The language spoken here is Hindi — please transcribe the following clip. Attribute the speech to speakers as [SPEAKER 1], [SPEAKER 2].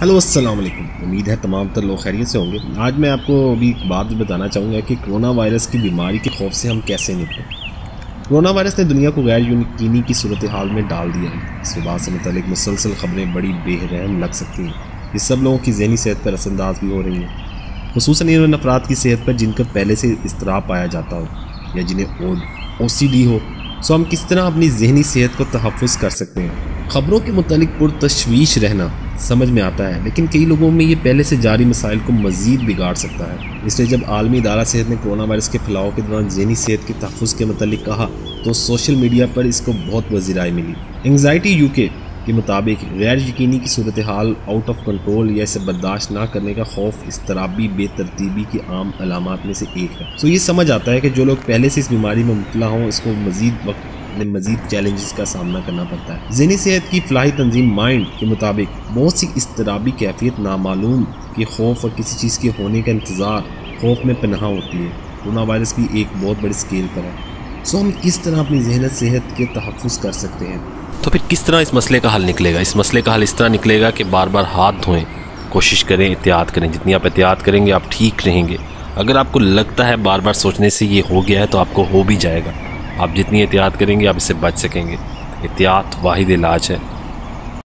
[SPEAKER 1] हेलो अस्सलाम वालेकुम। उम्मीद है तमाम तर लोग खैरियत से होंगे। आज मैं आपको अभी एक बात बताना चाहूँगा कि कोरोना वायरस की बीमारी के खौफ से हम कैसे निपटें। कोरोना वायरस ने दुनिया को गैर यकीनी की सूरत हाल में डाल दिया है। इस वबा से मुतल्लिक मुसलसल खबरें बड़ी बेरहम लग सकती हैं। ये सब लोगों की ज़हनी सेहत पर असरअंदाज भी हो रही हैं, खुसूसन इन अफराद की सेहत पर जिनका पहले से इज़्तिराब पाया जाता हो या जिन्हें OCD हो। सो हम किस तरह अपनी ज़हनी सेहत को तहफ़्फ़ुज़ कर सकते हैं। ख़बरों के मुतालिक पुरतशवीश रहना समझ में आता है, लेकिन कई लोगों में ये पहले से जारी मसाइल को मज़ीद बिगाड़ सकता है। इसलिए जब आलमी इदारा सेहत ने कोरोना वायरस के फैलाव के दौरान ज़हनी सेहत के तहफ़्फ़ुज़ के मुतालिक कहा तो सोशल मीडिया पर इसको बहुत वज़ी राय मिली। एंग्जाइटी UK के मुताबिक गैर यकीनी की सूरत हाल, आउट ऑफ कंट्रोल या इसे बर्दाश्त ना करने का खौफ इज़्तिराबी बेतरतीबी की आम अलामात में से एक है। तो ये समझ आता है कि जो लोग पहले से इस बीमारी में मुब्तला हों, इसको मज़ीद चैलेंजेस का सामना करना पड़ता है। ज़हनी सेहत की फलाही तंजीम माइंड के मुताबिक बहुत सी इज़्तिराबी कैफियत नामालूम के खौफ और किसी चीज़ के होने का इंतज़ार खौफ में पनाह होती है। कोरोना वायरस भी एक बहुत बड़ी स्केल पर है। सो हम किस तरह अपनी ज़हनी सेहत के तहफ़्फ़ुज़ कर सकते हैं।
[SPEAKER 2] तो फिर किस तरह इस मसले का हल निकलेगा? इस मसले का हल इस तरह निकलेगा कि बार बार हाथ धोएं, कोशिश करें, एहतियात करें। जितनी आप एहतियात करेंगे आप ठीक रहेंगे। अगर आपको लगता है बार बार सोचने से ये हो गया है तो आपको हो भी जाएगा। आप जितनी एहतियात करेंगे आप इससे बच सकेंगे। एहतियात वाहिद इलाज है।